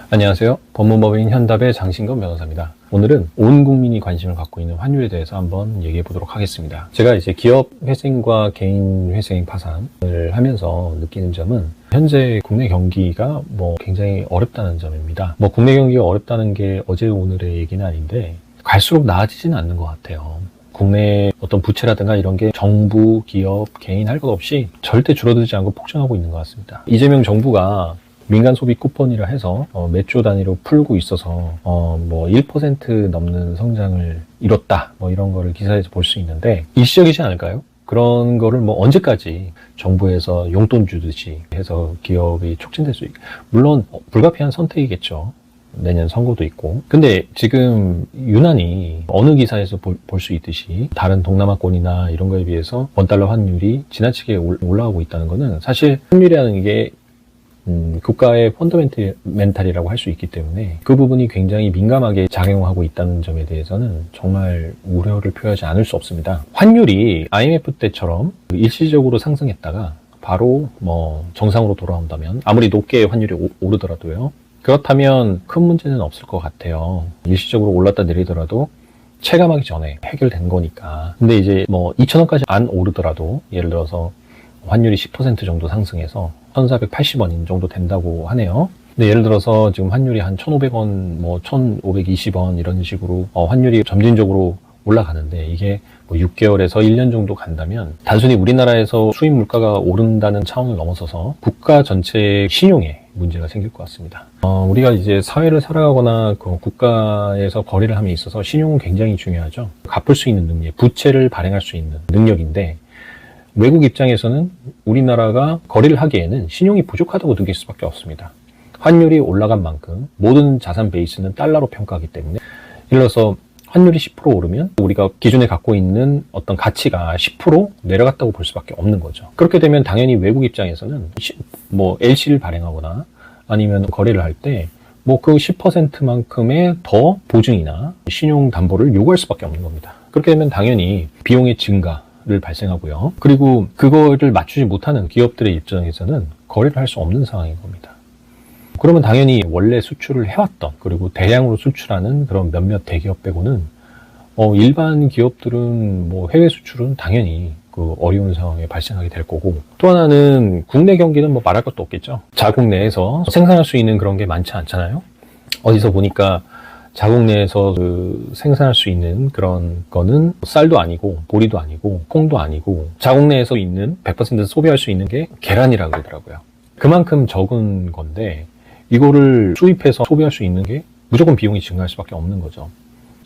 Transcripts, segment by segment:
안녕하세요. 법무법인 현답의 장신건 변호사입니다. 오늘은 온 국민이 관심을 갖고 있는 환율에 대해서 한번 얘기해 보도록 하겠습니다. 제가 이제 기업 회생과 개인 회생 파산을 하면서 느끼는 점은 현재 국내 경기가 굉장히 어렵다는 점입니다. 국내 경기가 어렵다는 게 어제 오늘의 얘기는 아닌데 갈수록 나아지지는 않는 것 같아요. 국내 어떤 부채라든가 이런 게 정부, 기업, 개인 할 것 없이 절대 줄어들지 않고 폭증하고 있는 것 같습니다. 이재명 정부가 민간 소비 쿠폰이라 해서 몇 조 단위로 풀고 있어서 1% 넘는 성장을 이뤘다 이런 거를 기사에서 볼 수 있는데 일시적이지 않을까요? 그런 거를 언제까지 정부에서 용돈 주듯이 해서 기업이 촉진될 수 있고, 물론 불가피한 선택이겠죠. 내년 선거도 있고. 근데 지금 유난히 어느 기사에서 볼 수 있듯이 다른 동남아권이나 이런 거에 비해서 원달러 환율이 지나치게 올라가고 있다는 거는 사실 환율이라는 게 국가의 펀더멘탈이라고 할 수 있기 때문에 그 부분이 굉장히 민감하게 작용하고 있다는 점에 대해서는 정말 우려를 표하지 않을 수 없습니다. 환율이 IMF 때처럼 일시적으로 상승했다가 바로 정상으로 돌아온다면, 아무리 높게 환율이 오르더라도요, 그렇다면 큰 문제는 없을 것 같아요. 일시적으로 올랐다 내리더라도 체감하기 전에 해결된 거니까. 근데 이제 2,000원까지 안 오르더라도, 예를 들어서 환율이 10% 정도 상승해서 1,480원 정도 된다고 하네요. 근데 예를 들어서 지금 환율이 한 1,500원, 1,520원 이런 식으로 환율이 점진적으로 올라가는데, 이게 6개월에서 1년 정도 간다면 단순히 우리나라에서 수입 물가가 오른다는 차원을 넘어서서 국가 전체의 신용에 문제가 생길 것 같습니다. 우리가 이제 사회를 살아가거나 국가에서 거래를 함에 있어서 신용은 굉장히 중요하죠. 갚을 수 있는 능력, 부채를 발행할 수 있는 능력인데, 외국 입장에서는 우리나라가 거래를 하기에는 신용이 부족하다고 느낄 수밖에 없습니다. 환율이 올라간 만큼 모든 자산 베이스는 달러로 평가하기 때문에, 예를 들어서 환율이 10% 오르면 우리가 기존에 갖고 있는 어떤 가치가 10% 내려갔다고 볼 수밖에 없는 거죠. 그렇게 되면 당연히 외국 입장에서는 LC를 발행하거나 아니면 거래를 할 때 그 10%만큼의 더 보증이나 신용 담보를 요구할 수밖에 없는 겁니다. 그렇게 되면 당연히 비용의 증가 를 발생하고요. 그리고 그거를 맞추지 못하는 기업들의 입장에서는 거래를 할 수 없는 상황인 겁니다. 그러면 당연히 원래 수출을 해왔던, 그리고 대량으로 수출하는 그런 몇몇 대기업 빼고는 일반 기업들은 해외 수출은 당연히 어려운 상황에 발생하게 될 거고, 또 하나는 국내 경기는 말할 것도 없겠죠. 자국 내에서 생산할 수 있는 그런 게 많지 않잖아요. 어디서 보니까 자국 내에서 생산할 수 있는 그런 거는 쌀도 아니고 보리도 아니고 콩도 아니고, 자국 내에서 있는 100% 소비할 수 있는 게 계란이라고 그러더라고요. 그만큼 적은 건데 이거를 수입해서 소비할 수 있는 게 무조건 비용이 증가할 수밖에 없는 거죠.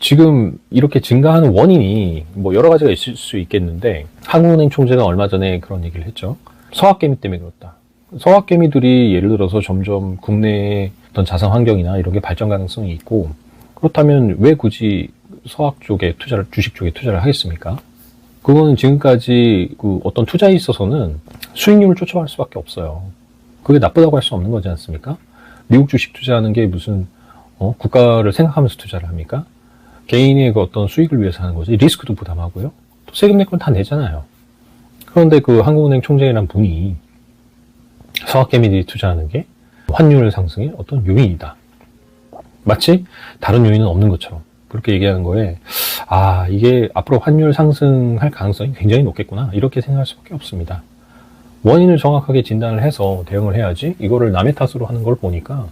지금 이렇게 증가하는 원인이 여러 가지가 있을 수 있겠는데, 한국은행 총재가 얼마 전에 그런 얘기를 했죠. 서학개미 때문에 그렇다. 서학개미들이 예를 들어서 점점 국내의 어떤 자산 환경이나 이런 게 발전 가능성이 있고, 그렇다면 왜 굳이 서학 쪽에 주식 쪽에 투자를 하겠습니까? 그거는 지금까지 어떤 투자에 있어서는 수익률을 쫓아갈 수밖에 없어요. 그게 나쁘다고 할 수 없는 거지 않습니까? 미국 주식 투자하는 게 무슨, 국가를 생각하면서 투자를 합니까? 개인의 어떤 수익을 위해서 하는 거지. 리스크도 부담하고요. 또 세금 낼 건 다 내잖아요. 그런데 한국은행 총재라는 분이 서학개미들이 투자하는 게 환율 상승의 어떤 요인이다. 마치 다른 요인은 없는 것처럼 그렇게 얘기하는 거에, 이게 앞으로 환율 상승할 가능성이 굉장히 높겠구나, 이렇게 생각할 수밖에 없습니다. 원인을 정확하게 진단을 해서 대응을 해야지, 이거를 남의 탓으로 하는 걸 보니까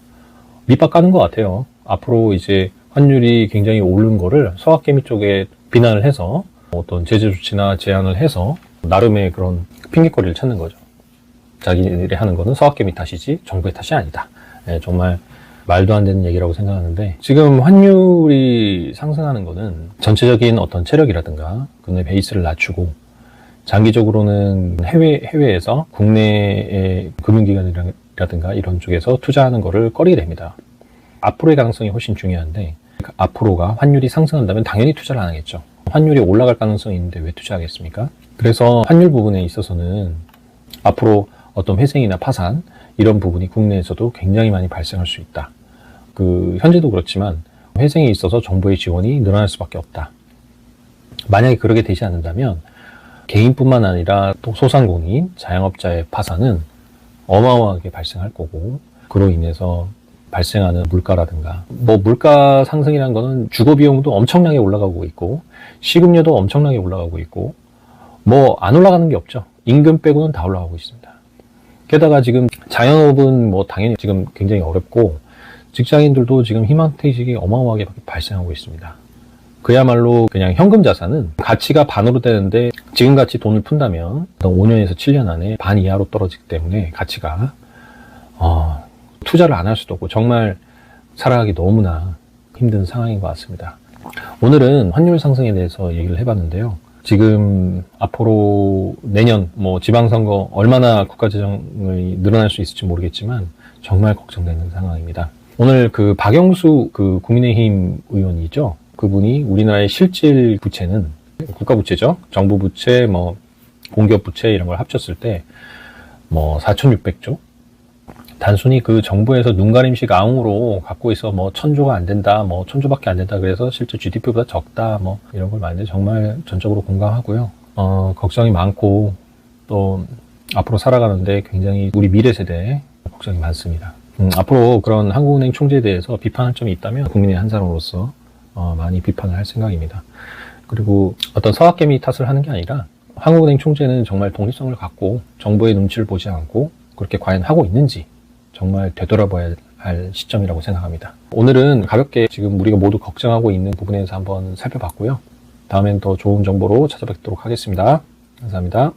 밑밥 까는 것 같아요. 앞으로 이제 환율이 굉장히 오른 거를 서학개미 쪽에 비난을 해서 어떤 제재 조치나 제한을 해서 나름의 그런 핑계거리를 찾는 거죠. 자기들이 하는 거는 서학개미 탓이지 정부의 탓이 아니다. 정말 말도 안 되는 얘기라고 생각하는데, 지금 환율이 상승하는 거는 전체적인 어떤 체력이라든가 국내 베이스를 낮추고, 장기적으로는 해외에서 국내의 금융기관이라든가 이런 쪽에서 투자하는 거를 꺼리게 됩니다. 앞으로의 가능성이 훨씬 중요한데, 앞으로가 환율이 상승한다면 당연히 투자를 안 하겠죠. 환율이 올라갈 가능성이 있는데 왜 투자하겠습니까? 그래서 환율 부분에 있어서는 앞으로 어떤 회생이나 파산 이런 부분이 국내에서도 굉장히 많이 발생할 수 있다. 현재도 그렇지만 회생에 있어서 정부의 지원이 늘어날 수밖에 없다. 만약에 그렇게 되지 않는다면 개인뿐만 아니라 또 소상공인, 자영업자의 파산은 어마어마하게 발생할 거고, 그로 인해서 발생하는 물가라든가, 뭐 물가 상승이라는 거는 주거 비용도 엄청나게 올라가고 있고, 식음료도 엄청나게 올라가고 있고, 뭐 안 올라가는 게 없죠. 임금 빼고는 다 올라가고 있습니다. 게다가 지금 자영업은 뭐 당연히 지금 굉장히 어렵고, 직장인들도 지금 희망퇴직이 어마어마하게 발생하고 있습니다. 그야말로 그냥 현금 자산은 가치가 반으로 되는데 지금같이 돈을 푼다면 5년에서 7년 안에 반 이하로 떨어지기 때문에 가치가 투자를 안 할 수도 없고 정말 살아가기 너무나 힘든 상황인 것 같습니다. 오늘은 환율 상승에 대해서 얘기를 해봤는데요. 지금 앞으로 내년 뭐 지방선거 얼마나 국가재정이 늘어날 수 있을지 모르겠지만 정말 걱정되는 상황입니다. 오늘 그 박영수 그 국민의힘 의원이죠. 그분이 우리나라의 실질 부채는 국가 부채죠. 정부 부채, 뭐 공기업 부채 이런 걸 합쳤을 때 뭐 4,600조. 단순히 그 정부에서 눈가림식 앙으로 갖고 있어 뭐 1,000조가 안 된다, 뭐 1,000조밖에 안 된다. 그래서 실제 GDP보다 적다, 뭐 이런 걸 많이 정말 전적으로 공감하고요. 걱정이 많고 또 앞으로 살아가는데 굉장히 우리 미래 세대에 걱정이 많습니다. 앞으로 그런 한국은행 총재에 대해서 비판할 점이 있다면 국민의 한 사람으로서 많이 비판을 할 생각입니다. 그리고 어떤 서학개미 탓을 하는 게 아니라 한국은행 총재는 정말 독립성을 갖고 정부의 눈치를 보지 않고 그렇게 과연 하고 있는지 정말 되돌아봐야 할 시점이라고 생각합니다. 오늘은 가볍게 지금 우리가 모두 걱정하고 있는 부분에 대해서 한번 살펴봤고요. 다음엔 더 좋은 정보로 찾아뵙도록 하겠습니다. 감사합니다.